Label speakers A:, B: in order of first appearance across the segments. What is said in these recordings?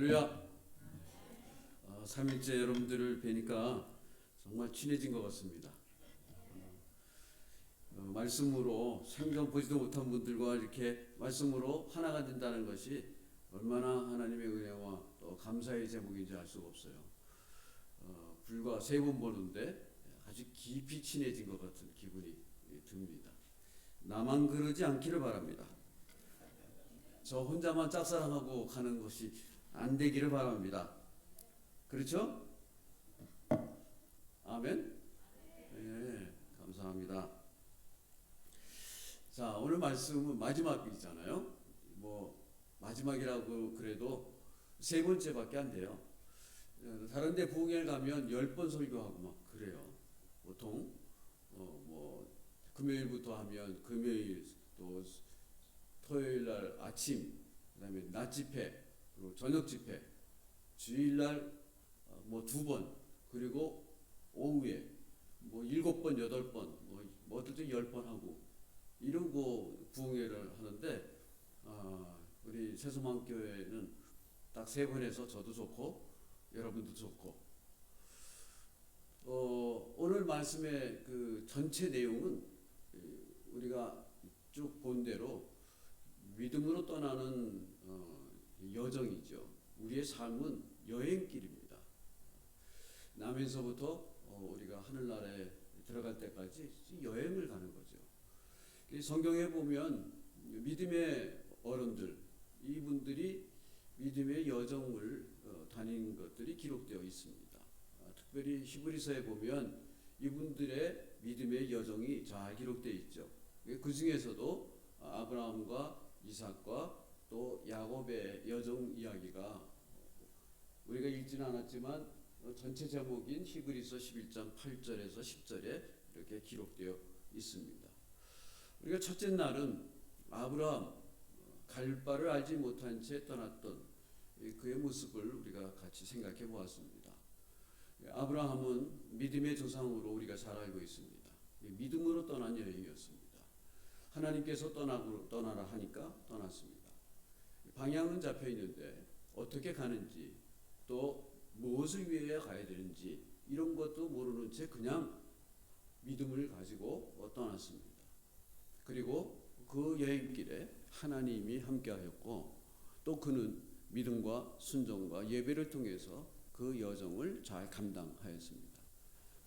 A: 할렐루야. 3일째 여러분들을 뵈니까 정말 친해진 것 같습니다. 말씀으로 생전 보지도 못한 분들과 이렇게 말씀으로 하나가 된다는 것이 얼마나 하나님의 은혜와 또 감사의 제목인지 알 수가 없어요. 불과 3번 보는데 아주 깊이 친해진 것 같은 기분이 듭니다. 나만 그러지 않기를 바랍니다. 저 혼자만 짝사랑하고 가는 것이 안 되기를 바랍니다. 그렇죠? 아멘? 네, 감사합니다. 자, 오늘 말씀은 마지막이잖아요. 마지막이라고 그래도 3번째밖에 안 돼요. 다른 데 부흥회를 가면 10번 설교하고 막 그래요. 보통 금요일부터 하면 금요일, 또 토요일 날 아침, 그다음에 낮 집회, 그리고 저녁 집회, 주일 날 2번, 그리고 오후에 7번, 8번, 어떨 때 10번 하고 이러고 부흥회를 하는데, 우리 새소망교회는 딱 3번 해서 저도 좋고 여러분도 좋고, 오늘 말씀의 그 전체 내용은 우리가 쭉 본 대로 믿음으로 떠나는 여정이죠. 우리의 삶은 여행길입니다. 남에서부터 우리가 하늘나라에 들어갈 때까지 여행을 가는 거죠. 성경에 보면 믿음의 어른들, 이분들이 믿음의 여정을 다닌 것들이 기록되어 있습니다. 특별히 히브리서에 보면 이분들의 믿음의 여정이 잘 기록되어 있죠. 그 중에서도 아브라함과 이삭과 또 야곱의 여정 이야기가 우리가 읽지는 않았지만 전체 제목인 히브리서 11장 8절에서 10절에 이렇게 기록되어 있습니다. 우리가 첫째 날은 아브라함, 갈 바를 알지 못한 채 떠났던 그의 모습을 우리가 같이 생각해 보았습니다. 아브라함은 믿음의 조상으로 우리가 잘 알고 있습니다. 믿음으로 떠난 여행이었습니다. 하나님께서 떠나라 하니까 떠났습니다. 방향은 잡혀 있는데 어떻게 가는지, 또 무엇을 위해 가야 되는지 이런 것도 모르는 채 그냥 믿음을 가지고 떠났습니다. 그리고 그 여행길에 하나님이 함께하였고, 또 그는 믿음과 순종과 예배를 통해서 그 여정을 잘 감당하였습니다.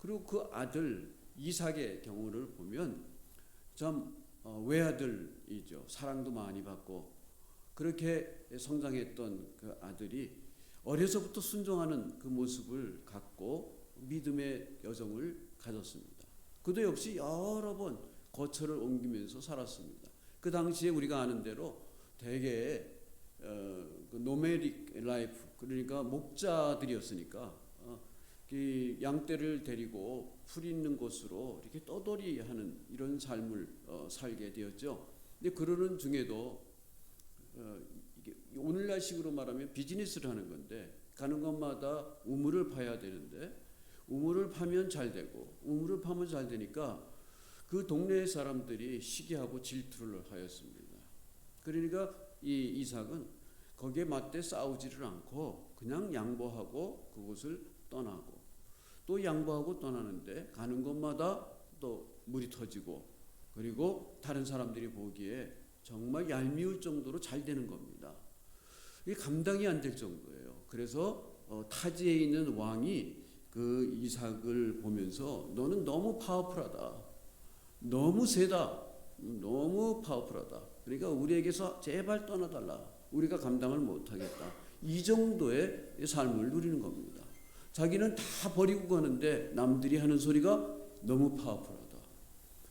A: 그리고 그 아들 이삭의 경우를 보면 참 외아들이죠. 사랑도 많이 받고 그렇게 성장했던 그 아들이 어려서부터 순종하는 그 모습을 갖고 믿음의 여정을 가졌습니다. 그도 역시 여러 번 거처를 옮기면서 살았습니다. 그 당시에 우리가 아는 대로 대개 그 노매딕 라이프, 그러니까 목자들이었으니까 양떼를 데리고 풀 있는 곳으로 이렇게 떠돌이 하는 이런 삶을 살게 되었죠. 근데 그러는 중에도 이게 오늘날식으로 말하면 비즈니스를 하는 건데, 가는 곳마다 우물을 파야 되는데 우물을 파면 잘 되고 우물을 파면 잘 되니까 그 동네 사람들이 시기하고 질투를 하였습니다. 그러니까 이 이삭은 거기에 맞대 싸우지를 않고 그냥 양보하고 그곳을 떠나고, 또 양보하고 떠나는데 가는 곳마다 또 물이 터지고, 그리고 다른 사람들이 보기에 정말 얄미울 정도로 잘 되는 겁니다. 이게 감당이 안 될 정도예요. 그래서 타지에 있는 왕이 그 이삭을 보면서 너는 너무 파워풀하다, 너무 세다, 너무 파워풀하다, 그러니까 우리에게서 제발 떠나달라, 우리가 감당을 못하겠다, 이 정도의 삶을 누리는 겁니다. 자기는 다 버리고 가는데 남들이 하는 소리가 너무 파워풀하다.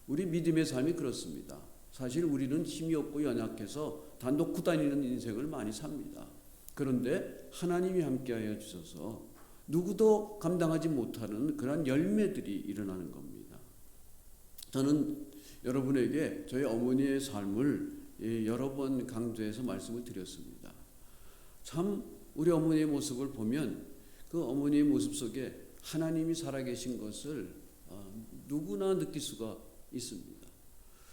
A: 우리 믿음의 삶이 그렇습니다. 사실 우리는 힘이 없고 연약해서 다 놓고 다니는 인생을 많이 삽니다. 그런데 하나님이 함께하여 주셔서 누구도 감당하지 못하는 그런 열매들이 일어나는 겁니다. 저는 여러분에게 저희 어머니의 삶을 여러 번 강조해서 말씀을 드렸습니다. 참 우리 어머니의 모습을 보면 그 어머니의 모습 속에 하나님이 살아계신 것을 누구나 느낄 수가 있습니다.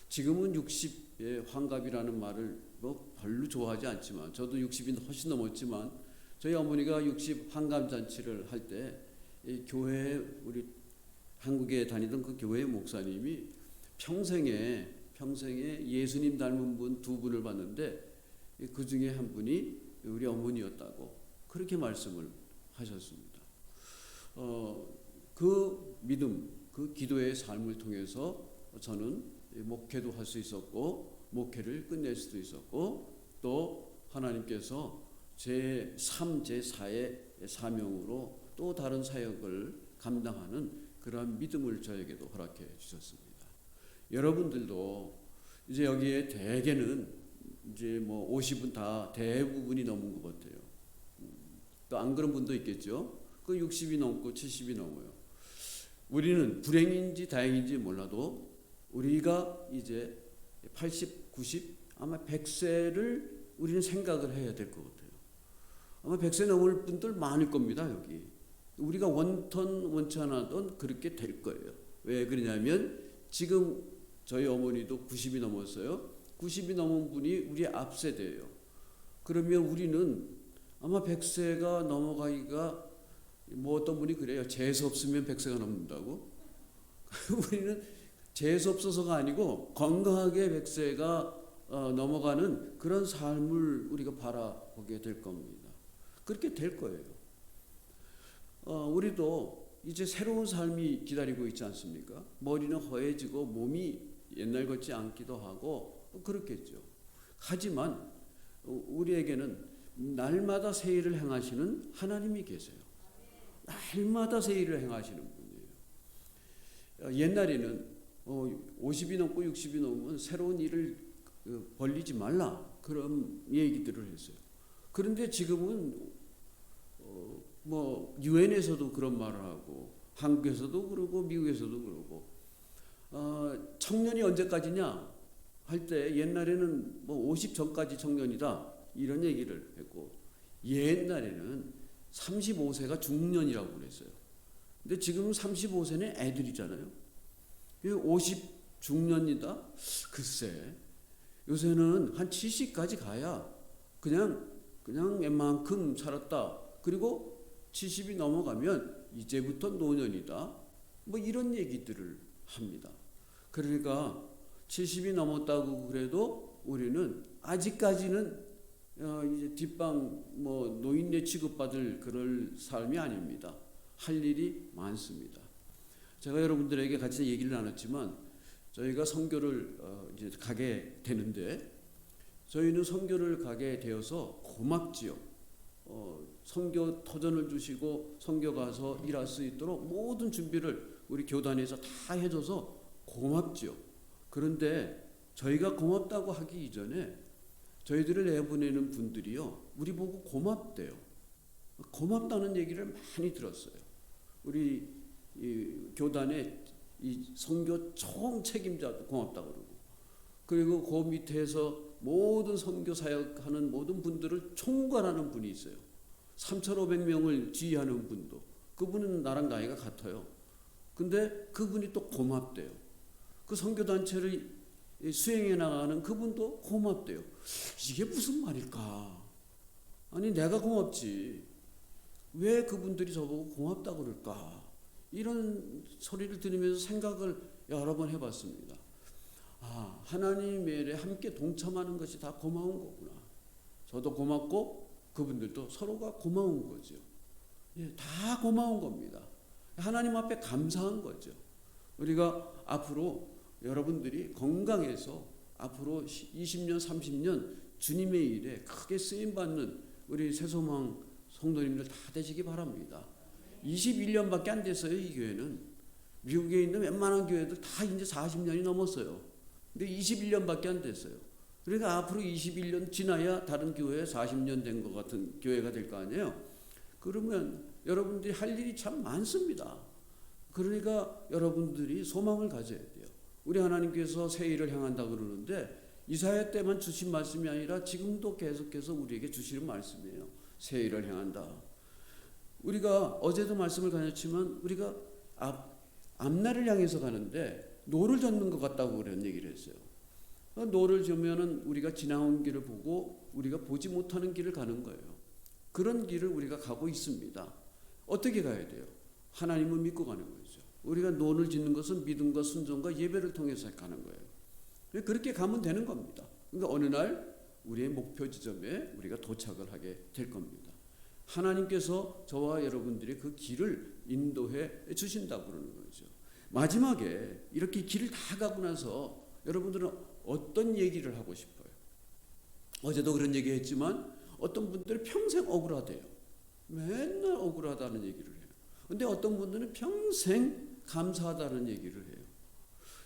A: 지금은 60의 환갑이라는 말을 별로 좋아하지 않지만, 저도 60이 훨씬 넘었지만 저희 어머니가 60 환감잔치를 할 때 이 교회 우리 한국에 다니던 그 교회 목사님이 평생에 예수님 닮은 분 두 분을 봤는데 그 중에 한 분이 우리 어머니였다고 그렇게 말씀을 하셨습니다. 그 믿음, 그 기도의 삶을 통해서 저는 목회도 할 수 있었고 목회를 끝낼 수도 있었고 또 하나님께서 제3, 제4의 사명으로 또 다른 사역을 감당하는 그러한 믿음을 저에게도 허락해 주셨습니다. 여러분들도 이제 여기에 대개는 이제 뭐 50은 다 대부분이 넘은 것 같아요. 또 안 그런 분도 있겠죠. 그 60이 넘고 70이 넘어요. 우리는 불행인지 다행인지 몰라도 우리가 이제 80, 90, 아마 100세를 우리는 생각을 해야 될 것 같아요. 아마 100세 넘을 분들 많을 겁니다. 여기 우리가 원치 않아도 그렇게 될 거예요. 왜 그러냐면 지금 저희 어머니도 90이 넘었어요. 90이 넘은 분이 우리 앞세대예요. 그러면 우리는 아마 100세가 넘어가기가 뭐 어떤 분이 그래요. 재수 없으면 100세가 넘는다고. 우리는 재수 없어서가 아니고 건강하게 100세가 넘어가는 그런 삶을 우리가 바라보게 될 겁니다. 그렇게 될 거예요. 우리도 이제 새로운 삶이 기다리고 있지 않습니까? 머리는 허해지고 몸이 옛날 같지 않기도 하고 그렇겠죠. 하지만 우리에게는 날마다 새 일을 행하시는 하나님이 계세요. 날마다 새 일을 행하시는 분이에요. 옛날에는 50이 넘고 60이 넘으면 새로운 일을 벌리지 말라 그런 얘기들을 했어요. 그런데 지금은 뭐 유엔에서도 그런 말을 하고 한국에서도 그러고 미국에서도 그러고 청년이 언제까지냐 할 때 옛날에는 뭐 50 전까지 청년이다 이런 얘기를 했고 옛날에는 35세가 중년이라고 그랬어요. 근데 지금은 35세는 애들이잖아요. 50 중년이다? 글쎄 요새는 한 70까지 가야 그냥 웬만큼 살았다. 그리고 70이 넘어가면 이제부터 노년이다. 뭐 이런 얘기들을 합니다. 그러니까 70이 넘었다고 그래도 우리는 아직까지는 이제 뒷방 뭐 노인네 취급받을 그럴 삶이 아닙니다. 할 일이 많습니다. 제가 여러분들에게 같이 얘기를 나눴지만 저희가 선교를 이제 가게 되는데 저희는 선교를 가게 되어서 고맙지요. 선교 터전을 주시고 선교 가서 일할 수 있도록 모든 준비를 우리 교단에서 다 해줘서 고맙지요. 그런데 저희가 고맙다고 하기 이전에 저희들을 내보내는 분들이요 우리 보고 고맙대요. 고맙다는 얘기를 많이 들었어요. 우리 이 교단의 이 선교 총 책임자도 고맙다고 그러고 그리고 그 밑에서 모든 선교 사역하는 모든 분들을 총괄하는 분이 있어요. 3,500명을 지휘하는 분도 그분은 나랑 나이가 같아요. 근데 그분이 또 고맙대요. 그 선교단체를 수행해 나가는 그분도 고맙대요. 이게 무슨 말일까? 아니 내가 고맙지 왜 그분들이 저보고 고맙다고 그럴까? 이런 소리를 들으면서 생각을 여러 번 해봤습니다. 하나님의 일에 함께 동참하는 것이 다 고마운 거구나. 저도 고맙고 그분들도 서로가 고마운 거죠. 다 고마운 겁니다. 하나님 앞에 감사한 거죠. 우리가 앞으로 여러분들이 건강해서 앞으로 20년, 30년 주님의 일에 크게 쓰임받는 우리 새소망 성도님들 다 되시기 바랍니다. 21년밖에 안 됐어요. 이 교회는. 미국에 있는 웬만한 교회들 다 이제 40년이 넘었어요. 근데 21년밖에 안 됐어요. 그러니까 앞으로 21년 지나야 다른 교회에 40년 된 것 같은 교회가 될 거 아니에요. 그러면 여러분들이 할 일이 참 많습니다. 그러니까 여러분들이 소망을 가져야 돼요. 우리 하나님께서 새 일을 향한다고 그러는데 이사야 때만 주신 말씀이 아니라 지금도 계속해서 우리에게 주시는 말씀이에요. 새 일을 향한다. 우리가 어제도 말씀을 가졌지만 우리가 앞날을 향해서 가는데 노를 젓는 것 같다고 그런 얘기를 했어요. 노를 저면은 우리가 지나온 길을 보고 우리가 보지 못하는 길을 가는 거예요. 그런 길을 우리가 가고 있습니다. 어떻게 가야 돼요? 하나님을 믿고 가는 거죠. 우리가 논을 짓는 것은 믿음과 순종과 예배를 통해서 가는 거예요. 그렇게 가면 되는 겁니다. 그러니까 어느 날 우리의 목표 지점에 우리가 도착을 하게 될 겁니다. 하나님께서 저와 여러분들이 그 길을 인도해 주신다고 그러는 거죠. 마지막에 이렇게 길을 다 가고 나서 여러분들은 어떤 얘기를 하고 싶어요? 어제도 그런 얘기 했지만 어떤 분들은 평생 억울하대요. 맨날 억울하다는 얘기를 해요. 근데 어떤 분들은 평생 감사하다는 얘기를 해요.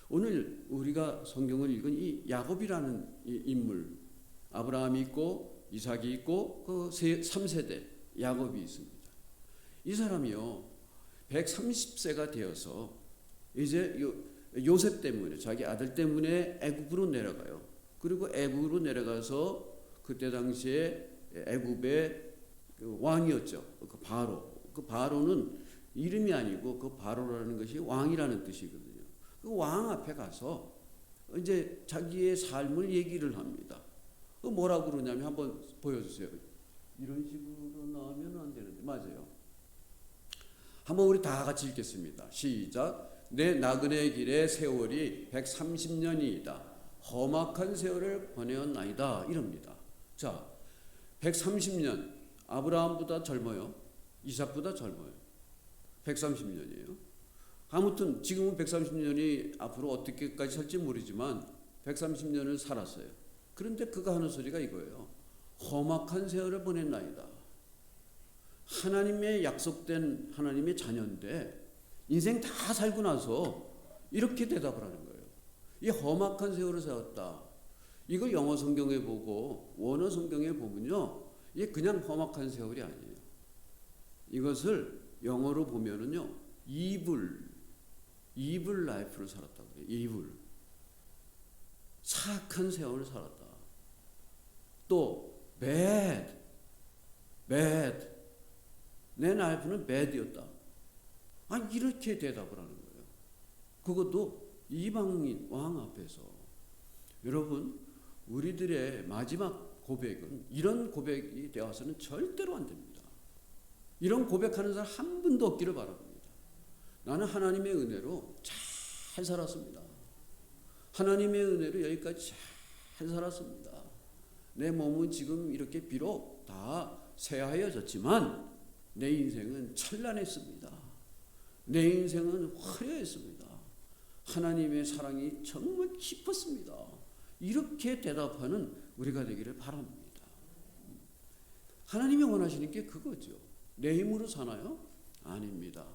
A: 오늘 우리가 성경을 읽은 이 야곱이라는 이 인물, 아브라함이 있고 이삭이 있고 그 3세대 야곱이 있습니다. 이 사람이요 130세가 되어서 이제 요셉 때문에 자기 아들 때문에 애굽으로 내려가요. 그리고 애굽으로 내려가서 그때 당시에 애굽의 그 왕이었죠. 그 바로. 그 바로는 이름이 아니고 그 바로라는 것이 왕이라는 뜻이거든요. 그 왕 앞에 가서 이제 자기의 삶을 얘기를 합니다. 그 뭐라고 그러냐면 한번 보여주세요. 이런 식으로 나오면 안 되는데 맞아요. 한번 우리 다 같이 읽겠습니다. 시작. 내 나그네 길의 세월이 130년이다. 험악한 세월을 보내었나이다. 이럽니다. 자, 130년. 아브라함보다 젊어요. 이삭보다 젊어요. 130년이에요. 아무튼 지금은 130년이 앞으로 어떻게까지 살지 모르지만 130년을 살았어요. 그런데 그가 하는 소리가 이거예요. 험악한 세월을 보냈나이다. 하나님의 약속된 하나님의 자녀인데 인생 다 살고 나서 이렇게 대답을 하는 거예요. 이 험악한 세월을 살았다. 이거 영어 성경에 보고 원어 성경에 보면요. 이게 그냥 험악한 세월이 아니에요. 이것을 영어로 보면은요. evil life를 살았다고 그래요. evil. 사악한 세월을 살았다. 또 bad. 내 life는 bad이었다. 이렇게 대답을 하는 거예요. 그것도 이방인 왕 앞에서. 여러분, 우리들의 마지막 고백은 이런 고백이 되어서는 절대로 안 됩니다. 이런 고백하는 사람 한 분도 없기를 바랍니다. 나는 하나님의 은혜로 잘 살았습니다. 하나님의 은혜로 여기까지 잘 살았습니다. 내 몸은 지금 이렇게 비록 다 쇠하여졌지만 내 인생은 찬란했습니다. 내 인생은 화려했습니다. 하나님의 사랑이 정말 깊었습니다. 이렇게 대답하는 우리가 되기를 바랍니다. 하나님이 원하시는 게 그거죠. 내 힘으로 사나요? 아닙니다.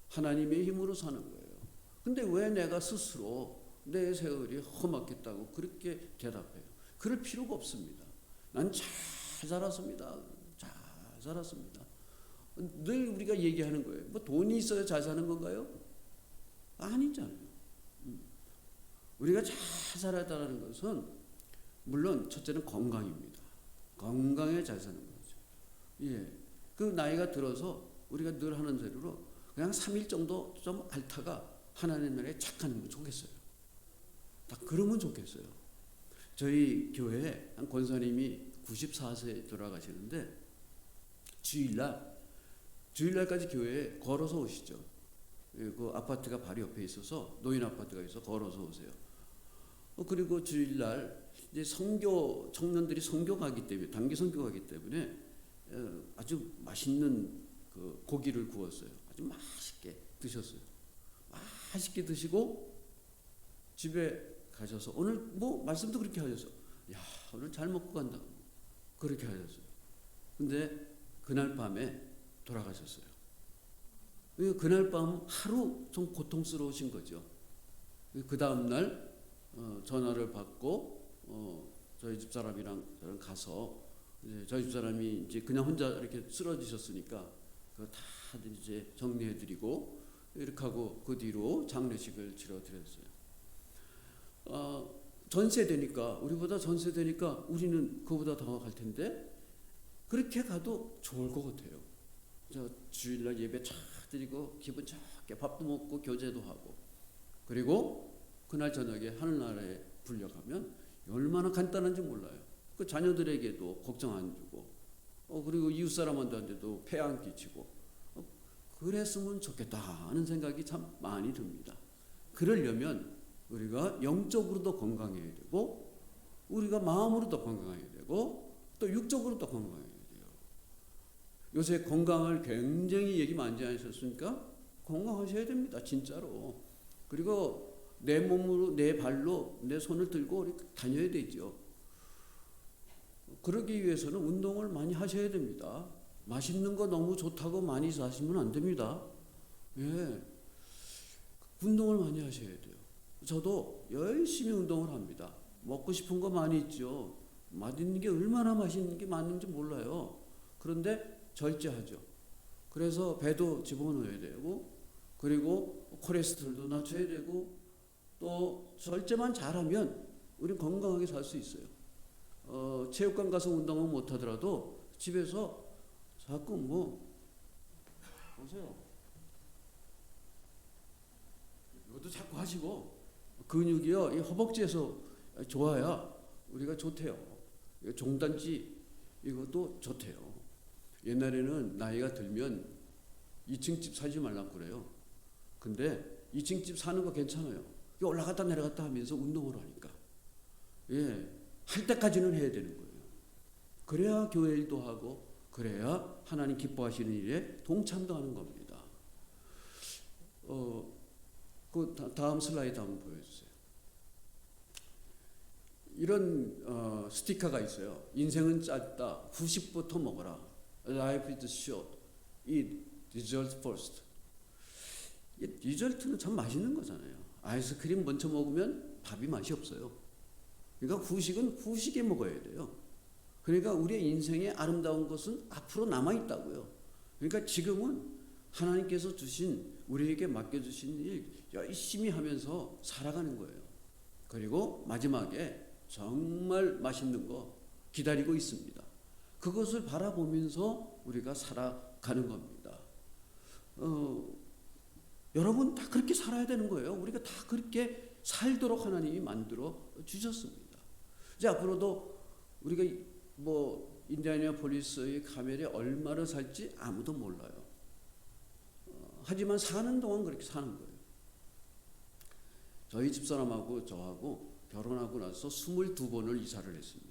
A: 하나님의 힘으로 사는 거예요. 근데 왜 내가 스스로 내 세월이 험악했다고 그렇게 대답해요? 그럴 필요가 없습니다. 난 잘 살았습니다. 잘 살았습니다. 늘 우리가 얘기하는 거예요. 뭐 돈이 있어야 잘 사는 건가요? 아니잖아요. 우리가 잘 살았다는 것은 물론 첫째는 건강입니다. 건강에 잘 사는 거죠. 예. 그 나이가 들어서 우리가 늘 하는 대로 그냥 3일 정도 좀 앓다가 하나님 나라에 착한 거 좋겠어요. 다 그러면 좋겠어요. 저희 교회에 한 권사님이 94세에 돌아가시는데 주일날까지 교회에 걸어서 오시죠. 그 아파트가 바로 옆에 있어서 노인 아파트가 있어 걸어서 오세요. 그리고 주일날 이제 선교 청년들이 선교 가기 때문에 단기 선교 가기 때문에 아주 맛있는 그 고기를 구웠어요. 아주 맛있게 드셨어요. 맛있게 드시고 집에 가셔서 오늘 뭐 말씀도 그렇게 하셔서 야 오늘 잘 먹고 간다 그렇게 하셨어요. 근데 그날 밤에 돌아가셨어요. 그날 밤 하루 좀 고통스러우신 거죠. 그 다음날 전화를 받고 저희 집사람이랑 저랑 가서 저희 집사람이 이제 그냥 혼자 이렇게 쓰러지셨으니까 그거 다 이제 정리해드리고 이렇게 하고 그 뒤로 장례식을 치러드렸어요. 전세되니까 우리보다 전세되니까 우리는 그보다 더 갈 텐데 그렇게 가도 좋을 것 같아요. 저 주일날 예배 쫙 드리고 기분 좋게 밥도 먹고 교제도 하고 그리고 그날 저녁에 하늘나라에 불려가면 얼마나 간단한지 몰라요. 그 자녀들에게도 걱정 안 주고 그리고 이웃 사람한테도 폐 안 끼치고 그랬으면 좋겠다 하는 생각이 참 많이 듭니다. 그러려면 우리가 영적으로도 건강해야 되고 우리가 마음으로도 건강해야 되고 또 육적으로도 건강해야 돼요. 요새 건강을 굉장히 얘기 많이 하셨으니까 건강하셔야 됩니다. 진짜로. 그리고 내 몸으로 내 발로 내 손을 들고 이렇게 다녀야 되죠. 그러기 위해서는 운동을 많이 하셔야 됩니다. 맛있는 거 너무 좋다고 많이 사시면 안 됩니다. 예. 운동을 많이 하셔야 돼요. 저도 열심히 운동을 합니다. 먹고 싶은 거 많이 있죠. 맛있는 게 얼마나 맛있는 게 많은지 몰라요. 그런데 절제하죠. 그래서 배도 집어넣어야 되고 그리고 콜레스테롤도 낮춰야 되고 또 절제만 잘하면 우리는 건강하게 살 수 있어요. 체육관 가서 운동은 못하더라도 집에서 자꾸 보세요. 이것도 자꾸 하시고 근육이요 이 허벅지에서 좋아야 우리가 좋대요. 종단지 이것도 좋대요. 옛날에는 나이가 들면 2층 집 살지 말라고 그래요. 근데 2층 집 사는 거 괜찮아요. 올라갔다 내려갔다 하면서 운동을 하니까. 예. 할 때까지는 해야 되는 거예요. 그래야 교회 일도 하고 그래야 하나님 기뻐하시는 일에 동참도 하는 겁니다. 그 다음 슬라이드 한번 보여주세요. 이런 스티커가 있어요. 인생은 짧다. 후식부터 먹어라. Life is short. Eat dessert first. 디저트는 참 맛있는 거잖아요. 아이스크림 먼저 먹으면 밥이 맛이 없어요. 그러니까 후식은 후식에 먹어야 돼요. 그러니까 우리의 인생의 아름다운 것은 앞으로 남아있다고요. 그러니까 지금은 하나님께서 주신 우리에게 맡겨주신 일 열심히 하면서 살아가는 거예요. 그리고 마지막에 정말 맛있는 거 기다리고 있습니다. 그것을 바라보면서 우리가 살아가는 겁니다. 여러분 다 그렇게 살아야 되는 거예요. 우리가 다 그렇게 살도록 하나님이 만들어 주셨습니다. 이제 앞으로도 우리가 인디애나폴리스의 카멜에 얼마를 살지 아무도 몰라요. 하지만 사는 동안 그렇게 사는 거예요. 저희 집사람하고 저하고 결혼하고 나서 22번을 이사를 했습니다.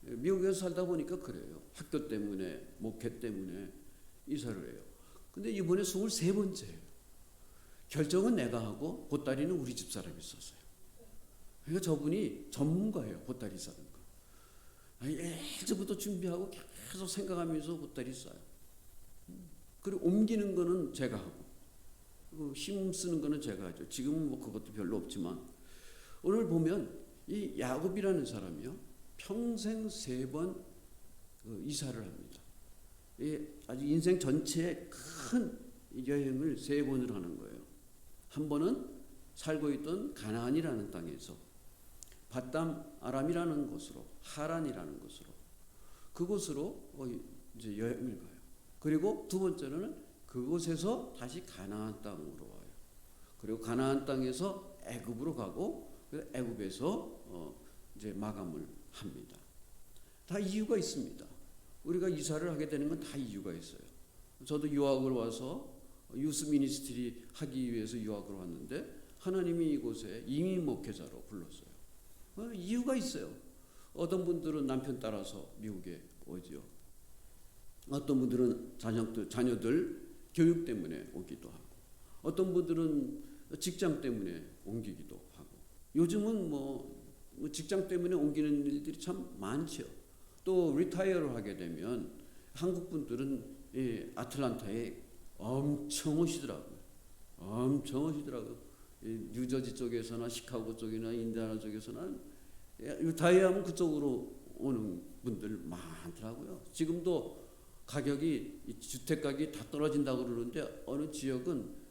A: 미국에서 살다 보니까 그래요. 학교 때문에 목회 때문에 이사를 해요. 근데 이번에 23번째예요. 결정은 내가 하고 보따리는 우리 집사람이 썼어요. 그러니까 저분이 전문가예요. 보따리 싸는 거. 예전부터 준비하고 계속 생각하면서 보따리 싸요. 그리고 옮기는 거는 제가 하고 힘 쓰는 거는 제가 하죠. 지금은 그것도 별로 없지만 오늘 보면 이 야곱이라는 사람이요. 평생 3번 이사를 합니다. 아주 인생 전체에 큰 여행을 3번을 하는 거예요. 한 번은 살고 있던 가나안이라는 땅에서 바담 아람이라는 곳으로 하란이라는 곳으로 그곳으로 이제 여행을 가요. 그리고 두 번째로는 그곳에서 다시 가나안 땅으로 와요. 그리고 가나안 땅에서 애굽으로 가고 애굽에서 이제 마감을 합니다. 다 이유가 있습니다. 우리가 이사를 하게 되는 건 다 이유가 있어요. 저도 유학을 와서 유스 미니스트리 하기 위해서 유학을 왔는데 하나님이 이곳에 이민 목회자로 불렀어요. 이유가 있어요. 어떤 분들은 남편 따라서 미국에 오죠. 어떤 분들은 자녀들 교육 때문에 오기도 하고 어떤 분들은 직장 때문에 옮기기도 하고 요즘은 직장 때문에 옮기는 일들이 참 많죠. 또 리타이어를 하게 되면 한국 분들은 아틀란타에 엄청 오시더라고요. 엄청 오시더라고요. 뉴저지 쪽에서나 시카고 쪽이나 인디애나 쪽에서나 리타이어하면 그쪽으로 오는 분들 많더라고요. 지금도 가격이 주택 가격이 다 떨어진다고 그러는데 어느 지역은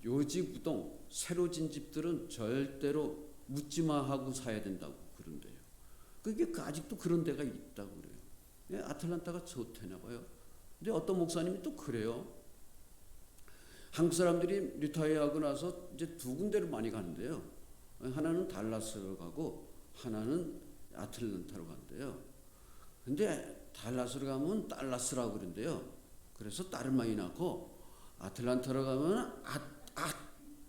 A: 요지부동 새로 진 집들은 절대로 묻지마 하고 사야 된다고 그런데요. 그게 아직도 그런 데가 있다고 그래요. 아틀란타가 좋대나 봐요. 근데 어떤 목사님이 또 그래요. 한국 사람들이 리타이어하고 나서 이제 두 군데를 많이 가는데요. 하나는 달라스로 가고 하나는 아틀란타로 간대요. 근데 달라스로 가면 달라스라고 그러는데요. 그래서 딸을 많이 낳고 아틀란타로 가면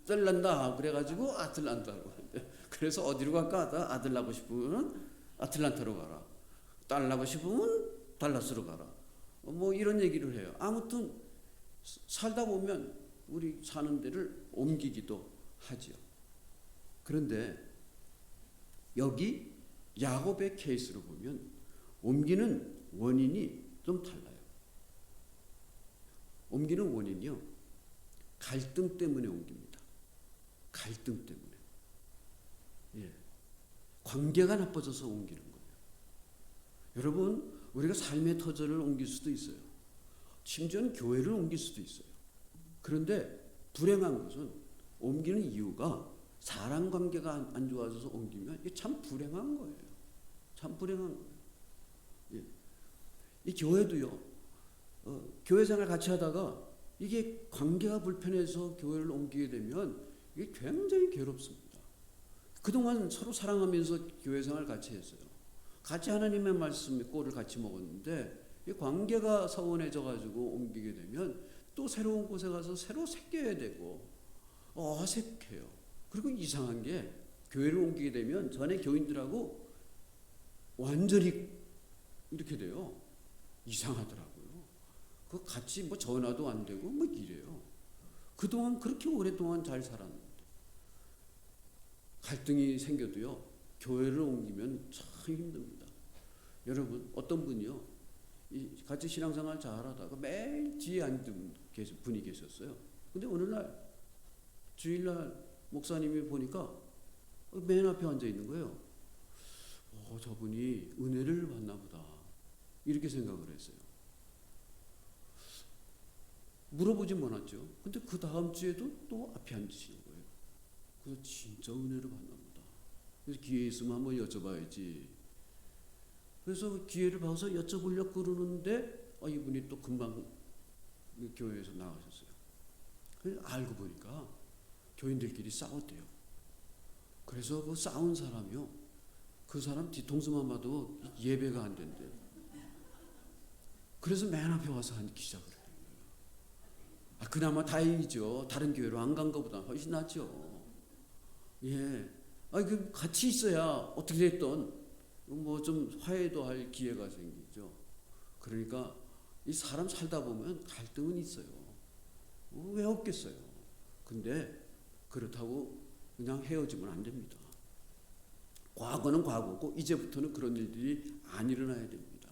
A: 아틀란다 그래가지고 아틀란타라고 하는데, 그래서 어디로 갈까 하다 아들 낳고 싶으면 아틀란타로 가라, 딸 낳고 싶으면 달라스로 가라, 뭐 이런 얘기를 해요. 아무튼 살다 보면 우리 사는 데를 옮기기도 하지요. 그런데 여기 야곱의 케이스로 보면 옮기는 원인이 좀 달라요. 옮기는 원인이요, 갈등 때문에 옮깁니다. 갈등 때문에. 예. 관계가 나빠져서 옮기는 거예요. 여러분, 우리가 삶의 터전을 옮길 수도 있어요. 심지어는 교회를 옮길 수도 있어요. 그런데 불행한 것은 옮기는 이유가 사람 관계가 안 좋아져서 옮기면 이게 참 불행한 거예요. 참 불행한 거예요. 예. 이 교회도요, 교회 생활 같이 하다가 이게 관계가 불편해서 교회를 옮기게 되면 이게 굉장히 괴롭습니다. 그동안 서로 사랑하면서 교회 생활 같이 했어요. 같이 하나님의 말씀에 꼴을 같이 먹었는데 이 관계가 서운해져 가지고 옮기게 되면 또 새로운 곳에 가서 새로 새겨야 되고 어색해요. 그리고 이상한 게 교회를 옮기게 되면 전에 교인들하고 완전히 이렇게 돼요. 이상하더라고요. 그 같이 뭐 전화도 안 되고 뭐 이래요. 그동안 그렇게 오랫동안 잘 살았는데 갈등이 생겨도요, 교회를 옮기면 참 힘듭니다. 여러분, 어떤 분이요, 같이 신앙생활 잘하다가 매일 뒤에 앉은 분이 계셨어요. 근데 어느 날 주일날 목사님이 보니까 맨 앞에 앉아 있는 거예요. 저분이 은혜를 받나 보다, 이렇게 생각을 했어요. 물어보진 않았죠. 근데 그 다음 주에도 또 앞에 앉으시는 거예요. 그래서 진짜 은혜를 받나 보다. 그래서 기회 있으면 한번 여쭤봐야지. 그래서 기회를 봐서 여쭤보려고 그러는데 이분이 또 금방 교회에서 나가셨어요. 그래서 알고 보니까 교인들끼리 싸웠대요. 그래서 그 싸운 사람이요, 그 사람 뒤통수만 봐도 예배가 안 된대요. 그래서 맨 앞에 와서 앉기 시작을 해요. 그나마 다행이죠. 다른 교회로 안 간 것보다 훨씬 낫죠. 예. 그 같이 있어야 어떻게 됐든 뭐 좀 화해도 할 기회가 생기죠. 그러니까 이 사람 살다 보면 갈등은 있어요. 왜 없겠어요. 근데 그렇다고 그냥 헤어지면 안 됩니다. 과거는 과거고 이제부터는 그런 일들이 안 일어나야 됩니다.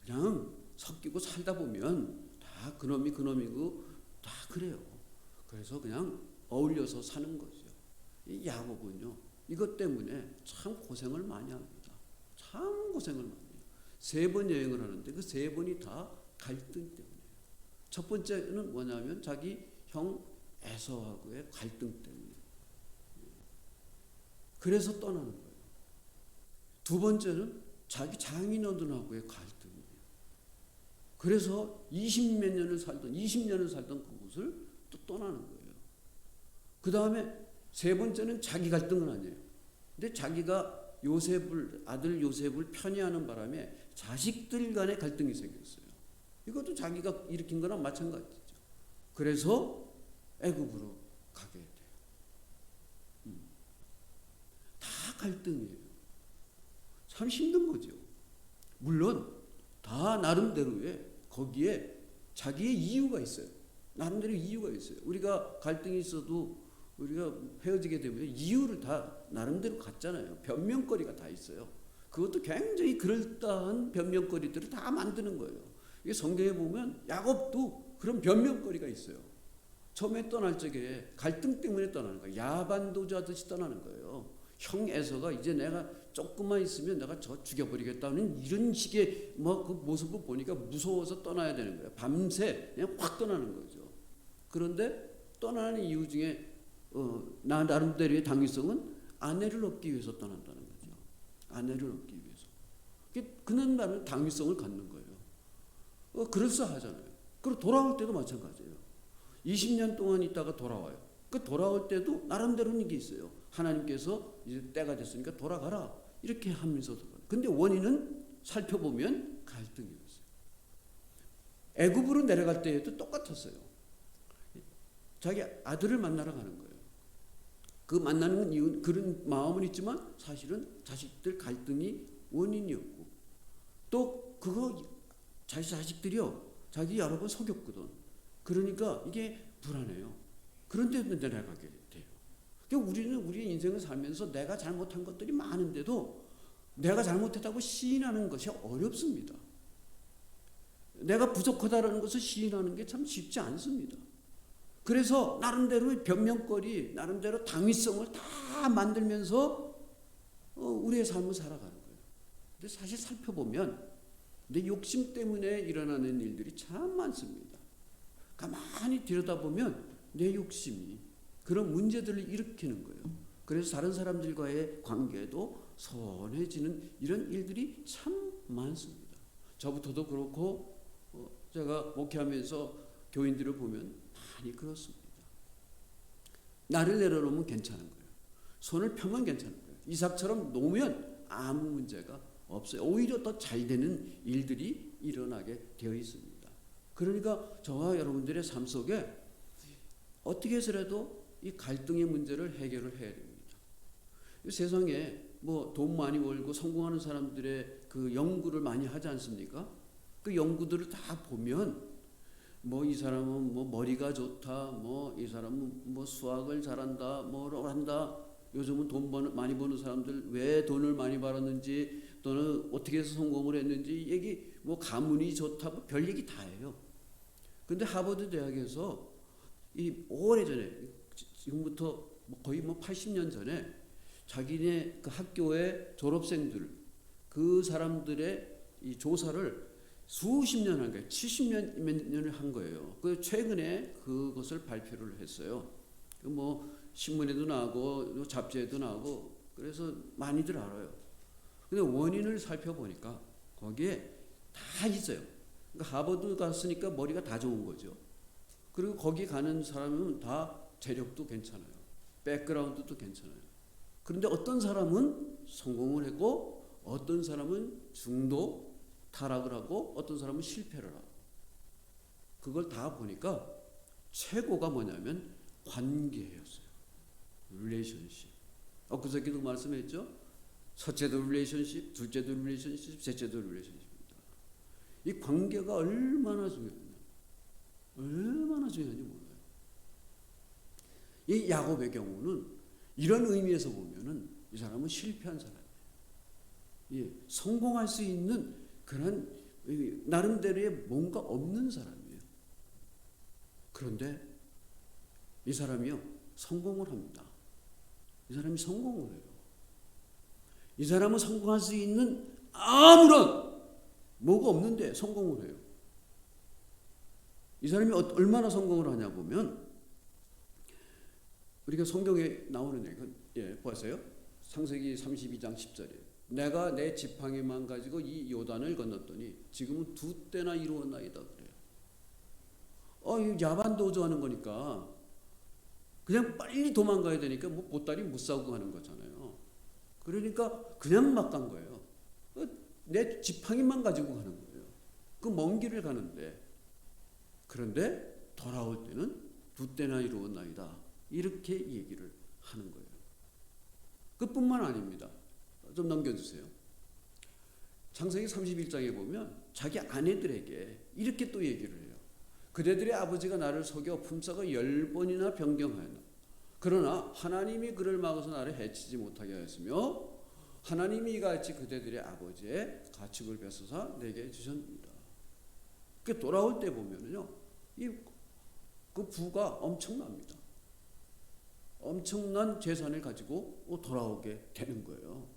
A: 그냥 섞이고 살다 보면 다 그놈이 그놈이고 다 그래요. 그래서 그냥 어울려서 사는 거죠. 이 야곱은요, 이것 때문에 참 고생을 많이 합니다. 참 고생을 많이 해요. 3번 여행을 하는데 그 3번이 다 갈등 때문이에요. 첫 번째는 뭐냐면 자기 형 에서하고의 갈등 때문에. 그래서 떠나는 거예요. 두 번째는 자기 장인어른하고의 갈등이에요. 그래서 20몇 년을 살던 20년을 살던 그곳을 또 떠나는 거예요. 그 다음에 세 번째는 자기 갈등은 아니에요. 근데 자기가 아들 요셉을 편애하는 바람에 자식들 간의 갈등이 생겼어요. 이것도 자기가 일으킨 거랑 마찬가지죠. 그래서 애굽으로 가게 돼요. 다 갈등이에요. 참 힘든 거죠. 물론 다 나름대로의 거기에 자기의 이유가 있어요. 나름대로 이유가 있어요. 우리가 갈등이 있어도 우리가 헤어지게 되면 이유를 다 나름대로 갖잖아요. 변명거리가 다 있어요. 그것도 굉장히 그럴듯한 변명거리들을 다 만드는 거예요. 이게 성경에 보면 야곱도 그런 변명거리가 있어요. 처음에 떠날 적에 갈등 때문에 떠나는 거예요. 야반도주하듯이 떠나는 거예요. 형 에서가 이제 내가 조금만 있으면 내가 저 죽여버리겠다는 이런 식의 그 모습을 보니까 무서워서 떠나야 되는 거예요. 밤새 그냥 확 떠나는 거죠. 그런데 떠나는 이유 중에 나 나름대로의 당위성은 아내를 얻기 위해서 떠난다는 거죠. 아내를 얻기 위해서. 그는 나름 당위성을 갖는 거예요. 그럴싸하잖아요. 그리고 돌아올 때도 마찬가지예요. 20년 동안 있다가 돌아와요. 그 돌아올 때도 나름대로는 게 있어요. 하나님께서 이제 때가 됐으니까 돌아가라. 이렇게 하면서. 근데 원인은 살펴보면 갈등이었어요. 애굽으로 내려갈 때에도 똑같았어요. 자기 아들을 만나러 가는 거예요. 그 만나는 이유, 그런 마음은 있지만 사실은 자식들 갈등이 원인이었고, 또 그거 자기 자식들이요, 자기 여러 번 속였거든. 그러니까 이게 불안해요. 그런데도 내려가게 돼요. 그러니까 우리는 우리 인생을 살면서 내가 잘못한 것들이 많은데도 내가 잘못했다고 시인하는 것이 어렵습니다. 내가 부족하다는 것을 시인하는 게 참 쉽지 않습니다. 그래서 나름대로 변명거리, 나름대로 당위성을 다 만들면서 우리의 삶을 살아가는 거예요. 근데 사실 살펴보면 내 욕심 때문에 일어나는 일들이 참 많습니다. 가만히 들여다보면 내 욕심이 그런 문제들을 일으키는 거예요. 그래서 다른 사람들과의 관계도 소원해지는 이런 일들이 참 많습니다. 저부터도 그렇고 제가 목회하면서 교인들을 보면 많이 그렇습니다. 나를 내려놓으면 괜찮은 거예요. 손을 펴면 괜찮은 거예요. 이삭처럼 놓으면 아무 문제가 없어요. 오히려 더 잘 되는 일들이 일어나게 되어 있습니다. 그러니까 저와 여러분들의 삶 속에 어떻게 해서라도 이 갈등의 문제를 해결을 해야 됩니다. 세상에 뭐 돈 많이 벌고 성공하는 사람들의 그 연구를 많이 하지 않습니까? 그 연구들을 다 보면 뭐 이 사람은 뭐 머리가 좋다, 뭐 이 사람은 뭐 수학을 잘한다, 뭐를 한다. 요즘은 많이 버는 사람들 왜 돈을 많이 벌었는지, 또는 어떻게 해서 성공을 했는지 얘기, 뭐 가문이 좋다, 뭐 별 얘기 다 해요. 근데 하버드 대학에서 이 오래전에, 지금부터 거의 뭐 80년 전에 자기네 그 학교의 졸업생들, 그 사람들의 이 조사를 수십 년 한 거예요. 70년 몇 년을 한 거예요. 그 최근에 그것을 발표를 했어요. 뭐 신문에도 나오고 잡지에도 나오고 그래서 많이들 알아요. 근데 원인을 살펴보니까 거기에 다 있어요. 그러니까 하버드 갔으니까 머리가 다 좋은 거죠. 그리고 거기 가는 사람은 다 재력도 괜찮아요. 백그라운드도 괜찮아요. 그런데 어떤 사람은 성공을 했고 어떤 사람은 중도 타락을 하고 어떤 사람은 실패를 하고, 그걸 다 보니까 최고가 뭐냐면 관계였어요. 릴레이션십. 그저께도 말씀했죠. 첫째도 릴레이션십, 둘째도 릴레이션십, 셋째도 릴레이션십입니다. 이 관계가 얼마나 중요하냐, 얼마나 중요한지 몰라요. 이 야곱의 경우는 이런 의미에서 보면은 이 사람은 실패한 사람이에요. 예, 성공할 수 있는 그런 나름대로의 뭔가 없는 사람이에요. 그런데 이 사람이요 성공을 합니다. 이 사람이 성공을 해요. 이 사람은 성공할 수 있는 아무런 뭐가 없는데 성공을 해요. 이 사람이 얼마나 성공을 하냐 보면, 우리가 성경에 나오는 얘기, 보세요. 창세기 32장 10절이에요. 내가 내 지팡이만 가지고 이 요단을 건넜더니 지금은 2때나 이루었나이다 그래요. 야반도주하는 거니까 그냥 빨리 도망가야 되니까 뭐 보따리 못 싸고 가는 거잖아요. 그러니까 그냥 막 간 거예요. 내 지팡이만 가지고 가는 거예요. 그 먼 길을 가는데, 그런데 돌아올 때는 2때나 이루었나이다 이렇게 얘기를 하는 거예요. 그뿐만 아닙니다. 좀 넘겨주세요. 창세기 31장에 보면 자기 아내들에게 이렇게 또 얘기를 해요. 그대들의 아버지가 나를 속여 품삯을 10번이나 변경하였나. 그러나 하나님이 그를 막아서 나를 해치지 못하게 하였으며 하나님이 이같이 그대들의 아버지의 가축을 뺏어서 내게 주셨습니다. 그 돌아올 때 보면은요, 그 부가 엄청납니다. 엄청난 재산을 가지고 돌아오게 되는 거예요.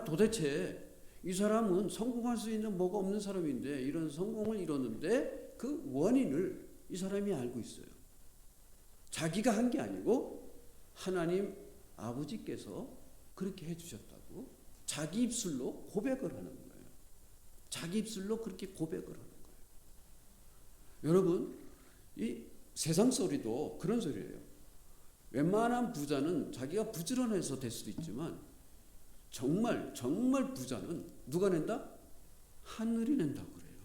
A: 도대체 이 사람은 성공할 수 있는 뭐가 없는 사람인데 이런 성공을 이뤘는데 그 원인을 이 사람이 알고 있어요. 자기가 한 게 아니고 하나님 아버지께서 그렇게 해주셨다고 자기 입술로 고백을 하는 거예요. 자기 입술로 그렇게 고백을 하는 거예요. 여러분, 이 세상 소리도 그런 소리예요. 웬만한 부자는 자기가 부지런해서 될 수도 있지만 정말 부자는 누가 낸다? 하늘이 낸다고 그래요.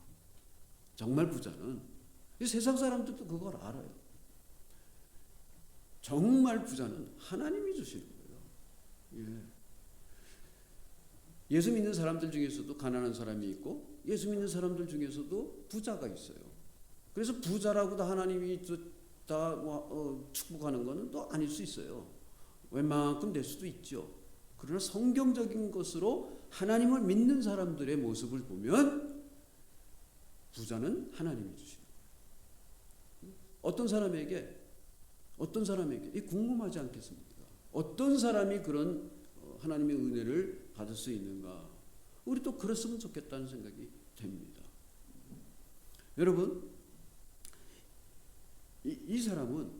A: 정말 부자는. 이 세상 사람들도 그걸 알아요. 정말 부자는 하나님이 주시는 거예요. 예. 예수 믿는 사람들 중에서도 가난한 사람이 있고 예수 믿는 사람들 중에서도 부자가 있어요. 그래서 부자라고도 하나님이 다 축복하는 것은 또 아닐 수 있어요. 웬만큼 될 수도 있죠. 그러나 성경적인 것으로 하나님을 믿는 사람들의 모습을 보면 부자는 하나님이 주시는 거예요. 어떤 사람에게 궁금하지 않겠습니까? 어떤 사람이 그런 하나님의 은혜를 받을 수 있는가? 우리 또 그랬으면 좋겠다는 생각이 됩니다. 여러분, 이 사람은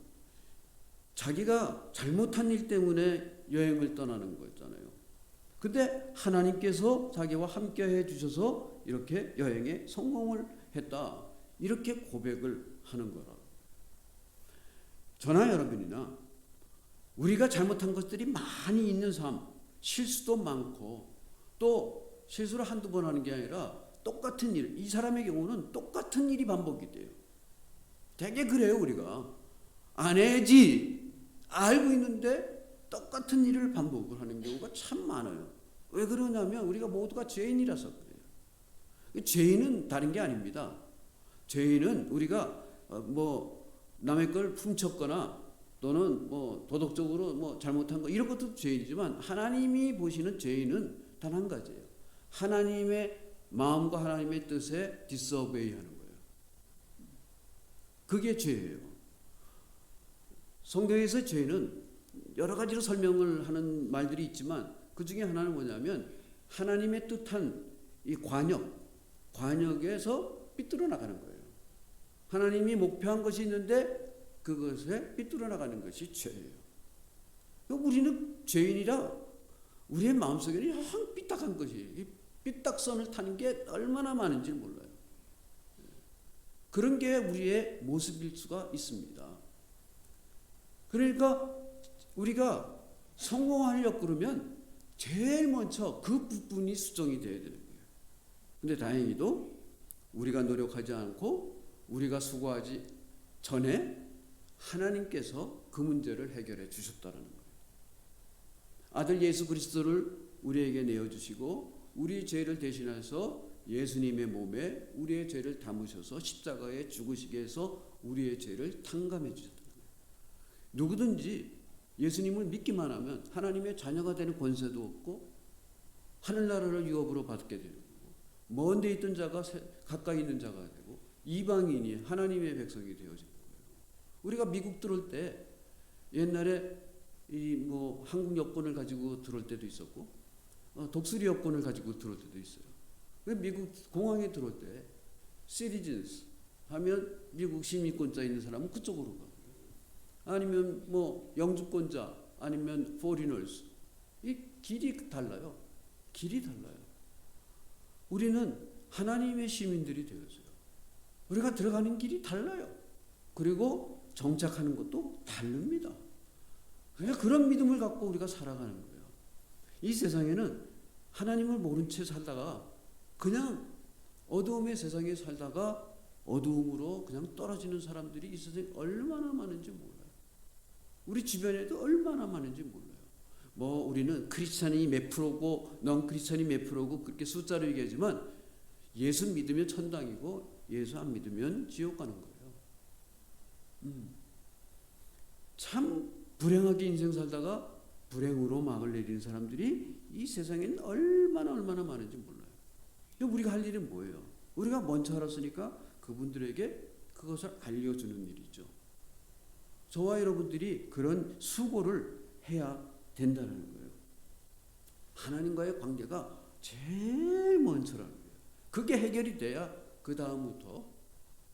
A: 자기가 잘못한 일 때문에 여행을 떠나는 거였잖아요. 근데 하나님께서 자기와 함께 해주셔서 이렇게 여행에 성공을 했다. 이렇게 고백을 하는 거라. 저나 여러분이나 우리가 잘못한 것들이 많이 있는 삶, 실수도 많고 또 실수를 한두 번 하는 게 아니라 똑같은 일, 이 사람의 경우는 똑같은 일이 반복이 돼요. 되게 그래요. 우리가 안 해야지 알고 있는데 똑같은 일을 반복을 하는 경우가 참 많아요. 왜 그러냐면 우리가 모두가 죄인이라서 그래요. 죄인은 다른 게 아닙니다. 죄인은 우리가 남의 걸 훔쳤거나 또는 도덕적으로 잘못한 거 이런 것도 죄인이지만 하나님이 보시는 죄인은 단 한 가지예요. 하나님의 마음과 하나님의 뜻에 디스오베이 하는 거예요. 그게 죄예요. 성경에서 죄는 여러 가지로 설명을 하는 말들이 있지만 그 중에 하나는 뭐냐면 하나님의 뜻한 이 관역에서 삐뚤어 나가는 거예요. 하나님이 목표한 것이 있는데 그것에 삐뚤어 나가는 것이 죄예요. 우리는 죄인이라 우리의 마음속에는 항상 삐딱한 것이 이 삐딱선을 타는 게 얼마나 많은지 몰라요. 그런 게 우리의 모습일 수가 있습니다. 그러니까 우리가 성공하려고 그러면 제일 먼저 그 부분이 수정이 돼야 되는 거예요. 근데 다행히도 우리가 노력하지 않고 우리가 수고하지 전에 하나님께서 그 문제를 해결해 주셨다는 거예요. 아들 예수 그리스도를 우리에게 내어주시고 우리의 죄를 대신해서 예수님의 몸에 우리의 죄를 담으셔서 십자가에 죽으시게 해서 우리의 죄를 탕감해 주셨다는 거예요. 누구든지 예수님을 믿기만 하면 하나님의 자녀가 되는 권세도 없고 하늘나라를 유업으로 받게 되는 거고 먼 데 있던 자가 가까이 있는 자가 되고 이방인이 하나님의 백성이 되어지는 거예요. 우리가 미국 들어올 때 옛날에 한국 여권을 가지고 들어올 때도 있었고 독수리 여권을 가지고 들어올 때도 있어요. 미국 공항에 들어올 때 citizens 하면 미국 시민권자 있는 사람은 그쪽으로 가. 아니면 영주권자 아니면 foreigners 이 길이 달라요. 길이 달라요. 우리는 하나님의 시민들이 되었어요. 우리가 들어가는 길이 달라요. 그리고 정착하는 것도 다릅니다. 그러니까 그런 믿음을 갖고 우리가 살아가는 거예요. 이 세상에는 하나님을 모른 채 살다가 그냥 어두움의 세상에 살다가 어두움으로 그냥 떨어지는 사람들이 이 세상에 얼마나 많은지 몰라요. 우리 주변에도 얼마나 많은지 몰라요. 우리는 크리스찬이 몇 프로고 넌 크리스찬이 몇 프로고 그렇게 숫자로 얘기하지만 예수 믿으면 천당이고 예수 안 믿으면 지옥 가는 거예요. 참 불행하게 인생 살다가 불행으로 막을 내리는 사람들이 이 세상에는 얼마나 많은지 몰라요. 우리가 할 일은 뭐예요? 우리가 먼저 알았으니까 그분들에게 그것을 알려주는 일이죠. 저와 여러분들이 그런 수고를 해야 된다는 거예요. 하나님과의 관계가 제일 먼저라는 거예요. 그게 해결이 돼야 그 다음부터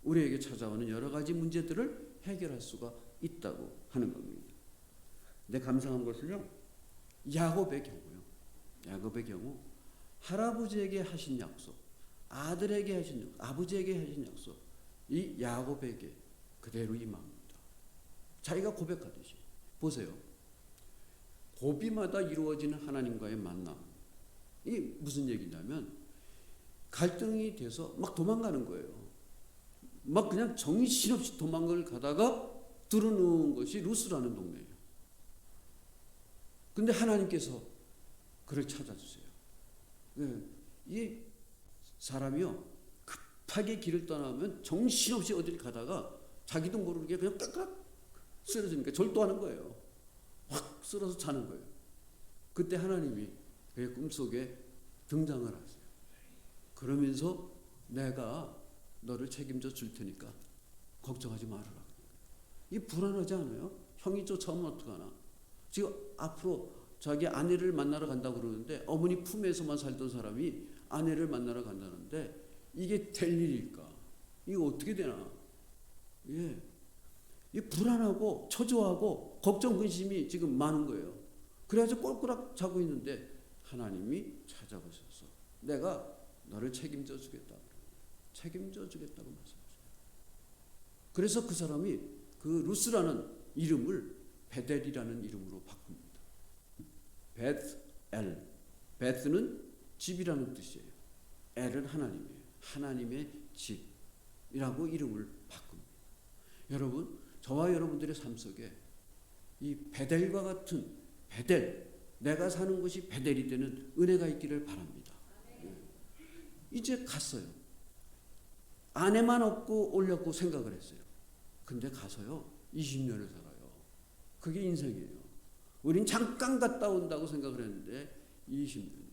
A: 우리에게 찾아오는 여러 가지 문제들을 해결할 수가 있다고 하는 겁니다. 근데 감사한 것은요, 야곱의 경우 할아버지에게 하신 약속, 아들에게 하신 약속, 아버지에게 하신 약속, 이 야곱에게 그대로 임합니다. 자기가 고백하듯이 보세요. 고비마다 이루어지는 하나님과의 만남. 이게 무슨 얘기냐면 갈등이 돼서 막 도망가는 거예요. 막 그냥 정신없이 도망을 가다가 들어놓은 것이 루스라는 동네예요. 근데 하나님께서 그를 찾아주세요. 이 사람이요, 급하게 길을 떠나면 정신없이 어디를 가다가 자기도 모르게 그냥 깍깍 쓰러지니까 절도하는 거예요. 확 쓰러서 자는 거예요. 그때 하나님이 그의 꿈속에 등장을 하세요. 그러면서 내가 너를 책임져 줄 테니까 걱정하지 말아라. 이 불안하지 않아요? 형이 쫓아오면 어떡하나? 지금 앞으로 자기 아내를 만나러 간다고 그러는데 어머니 품에서만 살던 사람이 아내를 만나러 간다는데 이게 될 일일까? 이거 어떻게 되나? 예. 이 불안하고 초조하고 걱정 근심이 지금 많은 거예요. 그래가지고 꼴꼴락 자고 있는데 하나님이 찾아오셔서 내가 너를 책임져 주겠다. 책임져 주겠다고 말씀하셔요. 그래서 그 사람이 그 루스라는 이름을 베델이라는 이름으로 바꿉니다. 베트엘. 베트는 집이라는 뜻이에요. 엘은 하나님이에요. 하나님의 집이라고 이름을 바꿉니다. 여러분, 저와 여러분들의 삶 속에 이 베델과 같은 베델, 내가 사는 것이 베델이 되는 은혜가 있기를 바랍니다. 이제 갔어요. 아내만 없고 올렸고 생각을 했어요. 근데 가서요 20년을 살아요. 그게 인생이에요. 우린 잠깐 갔다 온다고 생각을 했는데 20년이에요.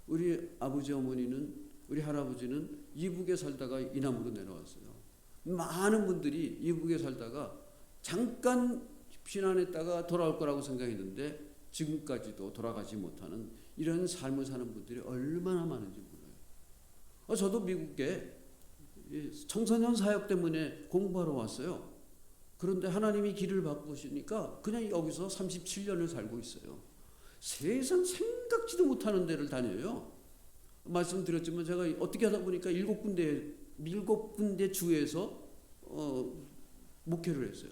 A: 우리 아버지 어머니는, 우리 할아버지는 이북에 살다가 이남으로 내려왔어요. 많은 분들이 이북에 살다가 잠깐 피난했다가 돌아올 거라고 생각했는데 지금까지도 돌아가지 못하는 이런 삶을 사는 분들이 얼마나 많은지 몰라요. 저도 미국에 청소년 사역 때문에 공부하러 왔어요. 그런데 하나님이 길을 바꾸시니까 그냥 여기서 37년을 살고 있어요. 세상 생각지도 못하는 데를 다녀요. 말씀드렸지만 제가 어떻게 하다 보니까 7군데 주에서 목회를 했어요.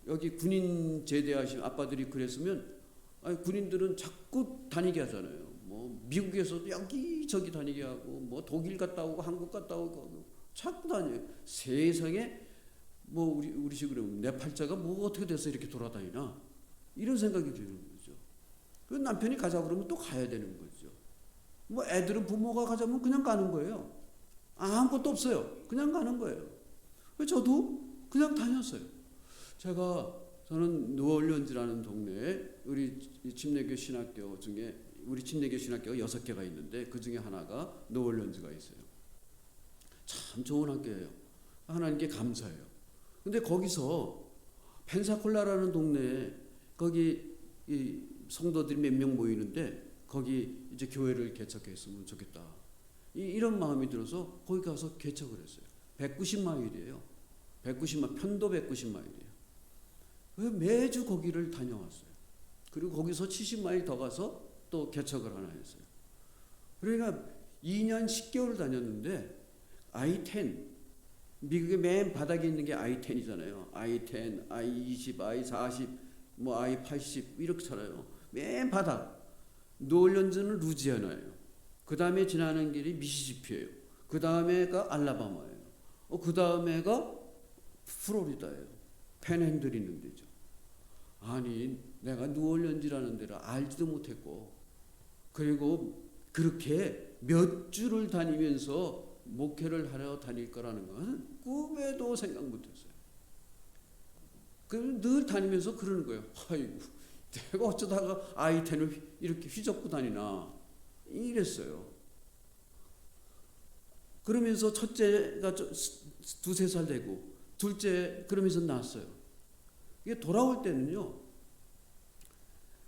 A: 여기 군인 제대하신 아빠들이 그랬으면 군인들은 자꾸 다니게 하잖아요. 뭐 미국에서도 여기저기 다니게 하고 뭐 독일 갔다 오고 한국 갔다 오고 자꾸 다녀요. 세상에 뭐 우리식으로 내 팔자가 뭐 어떻게 돼서 이렇게 돌아다니나 이런 생각이 드는 거죠. 그 남편이 가자 그러면 또 가야 되는 거죠. 뭐 애들은 부모가 가자면 그냥 가는 거예요. 아무것도 없어요. 그냥 가는 거예요. 저도 그냥 다녔어요. 저는 누얼리언즈라는 동네에 우리 침례교 신학교 중에 우리 침례교 신학교가 6개가 있는데 그 중에 하나가 누얼리언즈가 있어요. 참 좋은 학교예요. 하나님께 감사해요. 근데 거기서 펜사콜라라는 동네에 거기 이 성도들이 몇 명 모이는데 거기 이제 교회를 개척했으면 좋겠다. 이런 마음이 들어서 거기 가서 개척을 했어요. 190마일이에요. 190마일, 편도 190마일이에요. 매주 거기를 다녀왔어요. 그리고 거기서 70마일 더 가서 또 개척을 하나 했어요. 그러니까 2년 10개월 다녔는데 I-10, 미국의 맨 바닥에 있는 게 I-10이잖아요. I-10, I-20, I-40, 뭐 I-80 이렇게 살아요. 맨 바닥. 뉴올리언즈는 루지애나예요. 그 다음에 지나는 길이 미시시피예요. 그 다음에가 알라바마예요. 그 다음에가 플로리다예요. 펜핸들 있는 데죠. 아니 내가 뉴올리언즈라는 데를 알지도 못했고 그리고 그렇게 몇 주를 다니면서 목회를 하러 다닐 거라는 건 꿈에도 생각 못했어요. 늘 다니면서 그러는 거예요. 아이고 내가 어쩌다가 I-10을 이렇게 휘젓고 다니나 이랬어요. 그러면서 첫째가 2-3살 되고 둘째 그러면서 낳았어요. 이게 돌아올 때는요.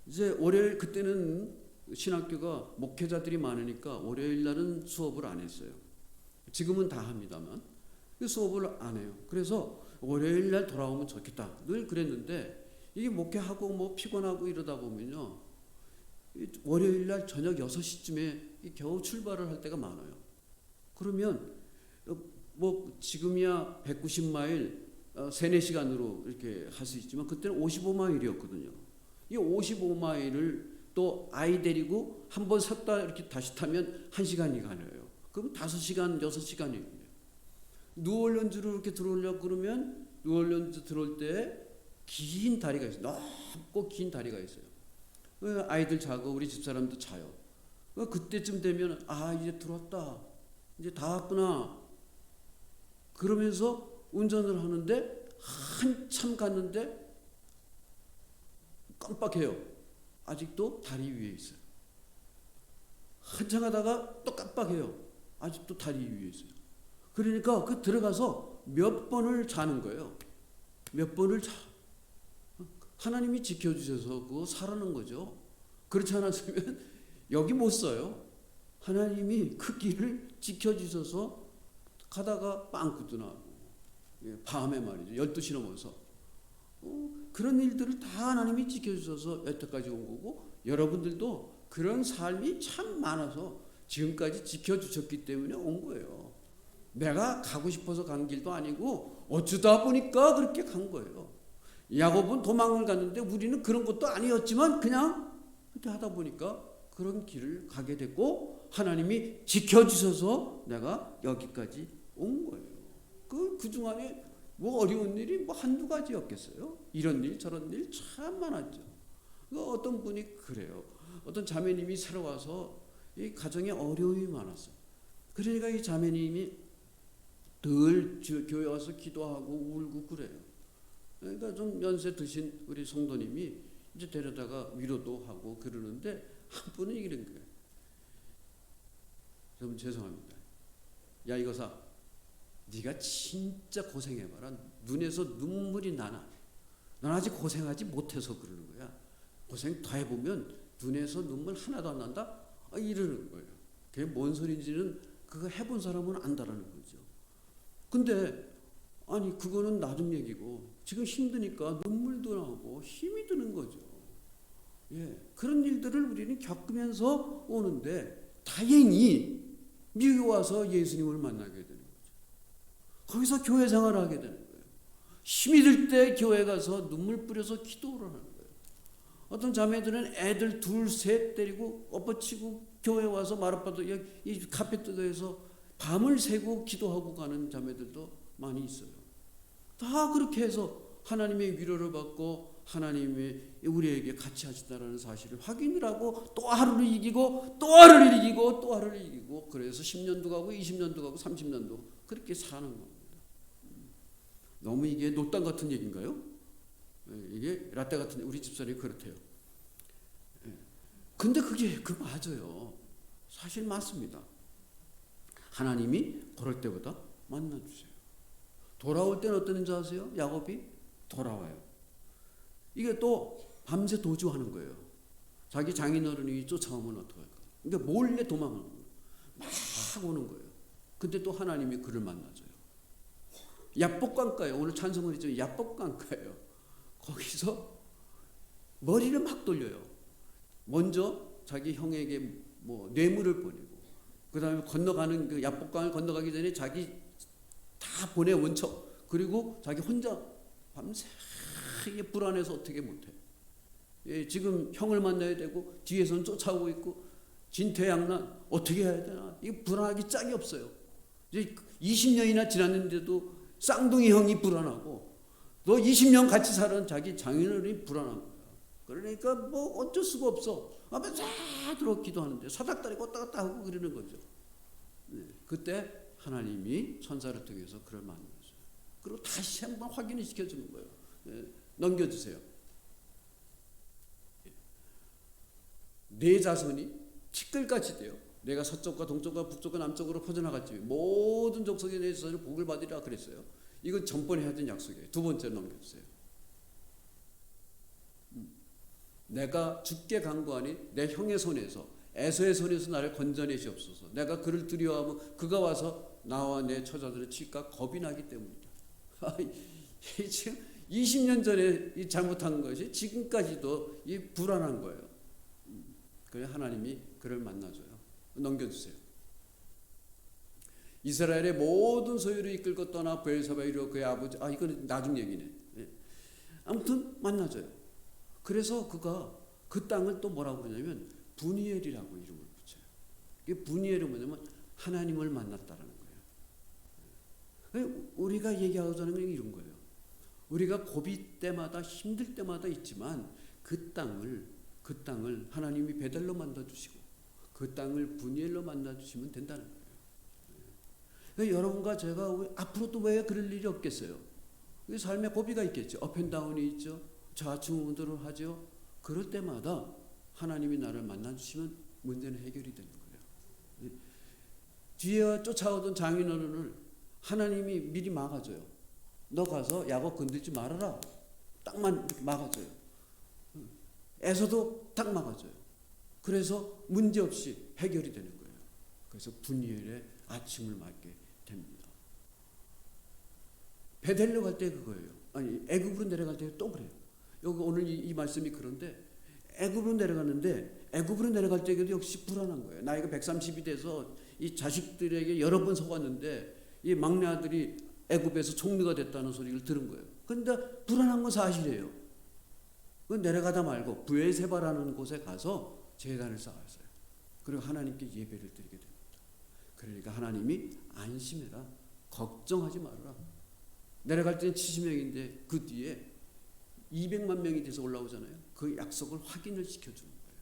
A: 이제 월요일 그때는 신학교가 목회자들이 많으니까 월요일 날은 수업을 안 했어요. 지금은 다 합니다만 수업을 안 해요. 그래서 월요일 날 돌아오면 좋겠다. 늘 그랬는데 이게 목회하고 뭐 피곤하고 이러다 보면요. 월요일 날 저녁 6시쯤에 겨우 출발을 할 때가 많아요. 그러면 뭐 지금이야 190마일 3-4시간으로 이렇게 할 수 있지만 그때는 55마일이었거든요. 이 55마일을 또 아이 데리고 한번 섰다 이렇게 다시 타면 1시간이 가네요. 그럼 5시간, 6시간이에요. 뉴올리언즈로 이렇게 들어오려고 그러면 뉴올리언즈 들어올 때 긴 다리가 있어요. 넓고 긴 다리가 있어요. 아이들 자고 우리 집사람도 자요. 그때쯤 되면 이제 들어왔다. 이제 다 왔구나. 그러면서 운전을 하는데 한참 갔는데 깜빡해요. 아직도 다리 위에 있어요. 한참 가다가 또 깜빡해요. 아직도 다리 위에 있어요. 그러니까 그 들어가서 몇 번을 자는 거예요. 몇 번을 자. 하나님이 지켜주셔서 그거 살아는 거죠. 그렇지 않았으면 여기 못 써요. 하나님이 그 길을 지켜주셔서 가다가 빵꾸도 나고, 밤에 말이죠. 12시 넘어서. 그런 일들을 다 하나님이 지켜주셔서 여태까지 온 거고, 여러분들도 그런 삶이 참 많아서 지금까지 지켜주셨기 때문에 온 거예요. 내가 가고 싶어서 간 길도 아니고 어쩌다 보니까 그렇게 간 거예요. 야곱은 도망을 갔는데 우리는 그런 것도 아니었지만 그냥 그렇게 하다 보니까 그런 길을 가게 됐고 하나님이 지켜주셔서 내가 여기까지 온 거예요. 그 중안에 뭐 어려운 일이 뭐 한두 가지였겠어요. 이런 일 저런 일 참 많았죠. 어떤 분이 그래요. 어떤 자매님이 새로 와서 이 가정에 어려움이 많았어요. 그러니까 이 자매님이 늘 교회 와서 기도하고 울고 그래요. 그러니까 좀 연세 드신 우리 성도님이 이제 데려다가 위로도 하고 그러는데 한 분은 이런 거예요. 여러분 죄송합니다. 야 이거사, 네가 진짜 고생해봐라. 눈에서 눈물이 나나. 넌 아직 고생하지 못해서 그러는 거야. 고생 더 해보면 눈에서 눈물 하나도 안 난다? 이러는 거예요. 그게 뭔 소리인지는 그거 해본 사람은 안다라는 거죠. 근데 아니 그거는 나중 얘기고 지금 힘드니까 눈물도 나고 힘이 드는 거죠. 그런 일들을 우리는 겪으면서 오는데 다행히 미국에 와서 예수님을 만나게 되는 거죠. 거기서 교회 생활을 하게 되는 거예요. 힘이 들 때 교회 가서 눈물 뿌려서 기도를 하는 거예요. 어떤 자매들은 애들 둘, 셋 데리고 엎어치고 교회 와서 마룻바도 이 카페트에서 밤을 새고 기도하고 가는 자매들도 많이 있어요. 다 그렇게 해서 하나님의 위로를 받고 하나님이 우리에게 같이 하시다라는 사실을 확인을 하고 또 하루를 이기고 또 하루를 이기고 또 하루를 이기고 그래서 10년도 가고 20년도 가고 30년도 그렇게 사는 겁니다. 너무 이게 노땅 같은 얘기인가요? 이게 라떼 같은 우리 집사람이 그렇대요. 근데 그게 맞아요. 사실 맞습니다. 하나님이 그럴 때보다 만나주세요. 돌아올 때는 어땠는지 아세요? 야곱이 돌아와요. 이게 또 밤새 도주하는 거예요. 자기 장인어른이 쫓아오면 어떡할까? 그러니까 몰래 도망하는 거예요. 막 오는 거예요. 근데 또 하나님이 그를 만나줘요. 야복강가에 오늘 찬송을 했지만 야복강가예요. 거기서 머리를 막 돌려요. 먼저 자기 형에게 뭐 뇌물을 보내고 그 다음에 건너가는 그 야복강을 건너가기 전에 자기 다 보내 원척 그리고 자기 혼자 밤새 불안해서 어떻게 못해. 지금 형을 만나야 되고 뒤에서는 쫓아오고 있고 진퇴양난 어떻게 해야 되나. 이거 불안하기 짝이 없어요. 이제 20년이나 지났는데도 쌍둥이 형이 불안하고 너 20년 같이 살은 자기 장인어른이 불안한 거야. 그러니까 뭐 어쩔 수가 없어. 밤새 들어 기도하는데 사닥다리 왔다 갔다 하고 그러는 거죠. 그때 하나님이 천사를 통해서 그를 만났어요. 그리고 다시 한번 확인을 시켜주는 거예요. 넘겨주세요. 네 자손이 티끌같이 돼요. 내가 서쪽과 동쪽과 북쪽과 남쪽으로 퍼져나갔지 모든 족속에 내 자손을 복을 받으리라 그랬어요. 이건 전번에 하던 약속이에요. 두 번째로 넘겨주세요. 내가 죽게 간구하니 내 형의 손에서 에서의 손에서 나를 건져내시옵소서. 내가 그를 두려워하면 그가 와서 나와 내 처자들을 칠까 겁이 나기 때문이다. 지금 20년 전에 잘못한 것이 지금까지도 이 불안한 거예요. 그래서 하나님이 그를 만나줘요. 넘겨주세요. 이스라엘의 모든 소유를 이끌고 떠나 브엘사바에 이르러 그의 아버지 이건 나중 얘기네. 아무튼 만나줘요. 그래서 그가 그 땅을 또 뭐라고 그러냐면 분이엘이라고 이름을 붙여요. 이게 분이엘은 뭐냐면 하나님을 만났다라는 거예요. 우리가 얘기하자는 건 이런 거예요. 우리가 고비 때마다 힘들 때마다 있지만 그 땅을 하나님이 베델로 만들어주시고 그 땅을 분이엘로 만들어주시면 된다는 거예요. 그러니까 여러분과 제가 앞으로도 왜 그럴 일이 없겠어요? 삶의 고비가 있겠죠. 업앤다운이 있죠. 좌충우돌을 하죠. 그럴 때마다 하나님이 나를 만나주시면 문제는 해결이 되는 거예요. 뒤에 쫓아오던 장인어른을 하나님이 미리 막아줘요. 너 가서 야곱 건들지 말아라. 딱만 막아줘요. 에서도 딱 막아줘요. 그래서 문제없이 해결이 되는 거예요. 그래서 분이엘의 아침을 맞게 됩니다. 베델로 갈 때 그거예요. 아니 애굽으로 내려갈 때 또 그래요. 여기 오늘 이 말씀이 그런데 애굽으로 내려갔는데 애굽으로 내려갈 때도 역시 불안한 거예요. 나이가 130이 돼서 이 자식들에게 여러 번 속았는데 이 막내 아들이 애굽에서 총리가 됐다는 소리를 들은 거예요. 그런데 불안한 건 사실이에요. 그 내려가다 말고 브엘세바라는 곳에 가서 제단을 쌓았어요. 그리고 하나님께 예배를 드리게 됩니다. 그러니까 하나님이 안심해라. 걱정하지 말아라. 내려갈 때는 70명인데 그 뒤에 200만 명이 돼서 올라오잖아요. 그 약속을 확인을 시켜주는 거예요.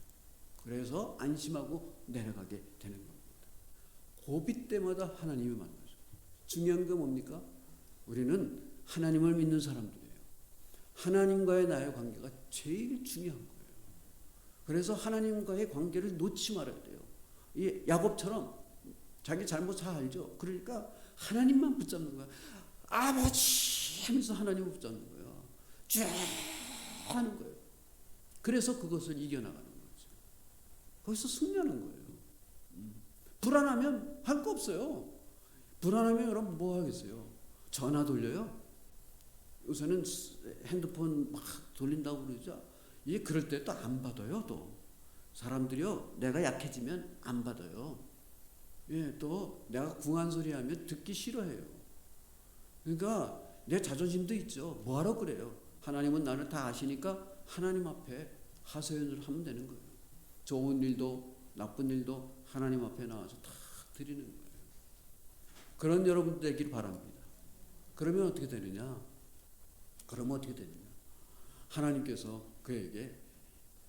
A: 그래서 안심하고 내려가게 되는 겁니다. 고비 때마다 하나님이 만나죠. 중요한 게 뭡니까? 우리는 하나님을 믿는 사람들이에요. 하나님과의 나의 관계가 제일 중요한 거예요. 그래서 하나님과의 관계를 놓지 말아야 돼요. 이 야곱처럼 자기 잘못 잘 알죠. 그러니까 하나님만 붙잡는 거야. 아버지 하면서 하나님을 붙잡는 거예요. 쫙 하는 거예요. 그래서 그것을 이겨나가는 거죠. 거기서 승리하는 거예요. 불안하면 할 거 없어요. 불안하면 여러분 뭐 하겠어요? 전화 돌려요? 요새는 핸드폰 막 돌린다고 그러죠. 이게 그럴 때 또 안 받아요. 또 사람들이요, 내가 약해지면 안 받아요. 예, 또 내가 궁한 소리 하면 듣기 싫어해요. 그러니까 내 자존심도 있죠. 뭐하러 그래요? 하나님은 나를 다 아시니까 하나님 앞에 하소연을 하면 되는 거예요. 좋은 일도 나쁜 일도 하나님 앞에 나와서 다 드리는 거예요. 그런 여러분 되길 바랍니다. 그러면 어떻게 되느냐? 하나님께서 그에게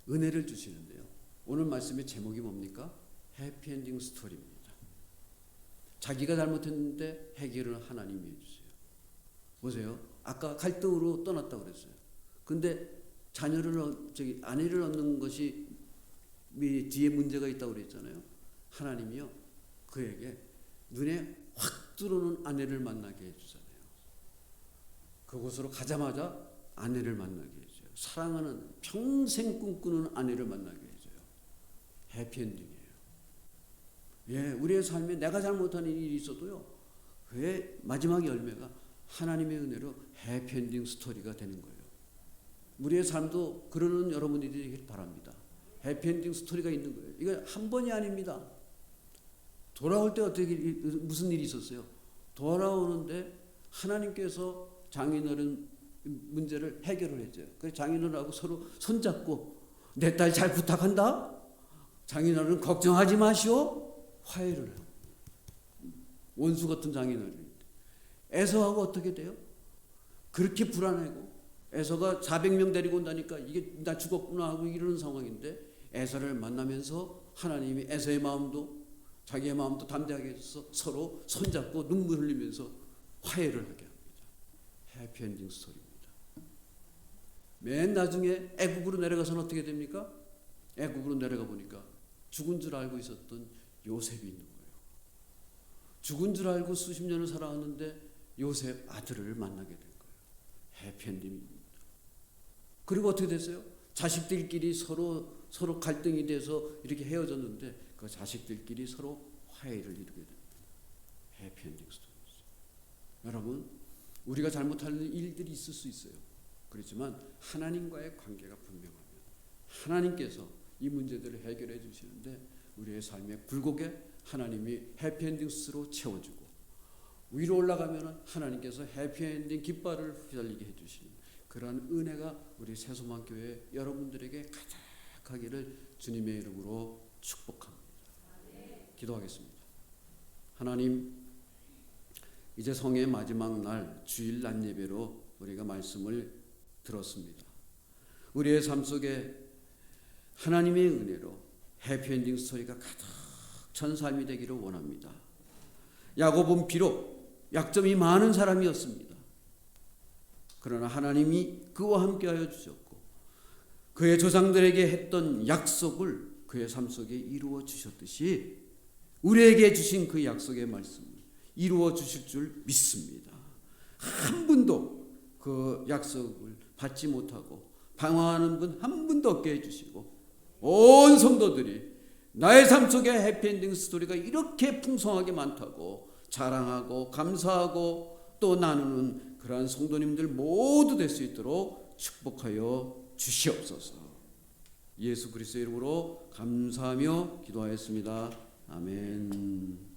A: 은혜를 주시는데요. 오늘 말씀의 제목이 뭡니까? 해피엔딩 스토리입니다. 자기가 잘못했는데 해결을 하나님이 해주세요. 보세요. 아까 갈등으로 떠났다고 그랬어요. 근데 아내를 얻는 것이 뒤에 문제가 있다고 그랬잖아요. 하나님이요, 그에게 눈에 확 들어오는 아내를 만나게 해주잖아요. 그곳으로 가자마자 아내를 만나게 해줘요. 사랑하는, 평생 꿈꾸는 아내를 만나게 해줘요. 해피엔딩이에요. 예, 우리의 삶에 내가 잘못한 일이 있어도요, 그의 마지막 열매가 하나님의 은혜로 해피엔딩 스토리가 되는 거예요. 우리의 삶도 그러는 여러분들이 되길 바랍니다. 해피엔딩 스토리가 있는 거예요. 이거 한 번이 아닙니다. 돌아올 때 무슨 일이 있었어요? 돌아오는데 하나님께서 장인어른 문제를 해결을 했죠. 그래서 장인어른하고 서로 손잡고 내 딸 잘 부탁한다. 장인어른 걱정하지 마시오. 화해를 해요. 원수 같은 장인어른. 에서하고 어떻게 돼요? 그렇게 불안하고 에서가 400명 데리고 온다니까 이게 나 죽었구나 하고 이러는 상황인데 에서를 만나면서 하나님이 에서의 마음도 자기의 마음도 담대하게 해서 서로 손잡고 눈물 흘리면서 화해를 하게 합니다. 해피엔딩 스토리입니다. 맨 나중에 애굽으로 내려가서는 어떻게 됩니까? 애굽으로 내려가 보니까 죽은 줄 알고 있었던 요셉이 있는 거예요. 죽은 줄 알고 수십 년을 살아왔는데 요셉 아들을 만나게 된 거예요. 해피엔딩입니다. 그리고 어떻게 됐어요? 자식들끼리 서로 갈등이 돼서 이렇게 헤어졌는데 그 자식들끼리 서로 화해를 이루게 됩니다. 해피엔딩 스토리죠. 여러분, 우리가 잘못하는 일들이 있을 수 있어요. 그렇지만 하나님과의 관계가 분명하면 하나님께서 이 문제들을 해결해 주시는데 우리의 삶의 굴곡에 하나님이 해피엔딩스로 채워주고 위로 올라가면 하나님께서 해피엔딩 깃발을 휘날리게 해주시는 그런 은혜가 우리 새소망교회 여러분들에게 가득하기를 주님의 이름으로 축복합니다. 기도하겠습니다. 하나님, 이제 성의 마지막 날 주일 낮 예배로 우리가 말씀을 들었습니다. 우리의 삶 속에 하나님의 은혜로 해피엔딩 스토리가 가득 찬 삶이 되기를 원합니다. 야곱은 비록 약점이 많은 사람이었습니다. 그러나 하나님이 그와 함께하여 주셨고 그의 조상들에게 했던 약속을 그의 삶 속에 이루어 주셨듯이 우리에게 주신 그 약속의 말씀을 이루어 주실 줄 믿습니다. 한 분도 그 약속을 받지 못하고 방황하는 분 한 분도 없게 해주시고 온 성도들이 나의 삶 속에 해피엔딩 스토리가 이렇게 풍성하게 많다고 자랑하고 감사하고 또 나누는 그러한 성도님들 모두 될 수 있도록 축복하여 주시옵소서. 예수 그리스도의 이름으로 감사하며 기도하였습니다. 아멘.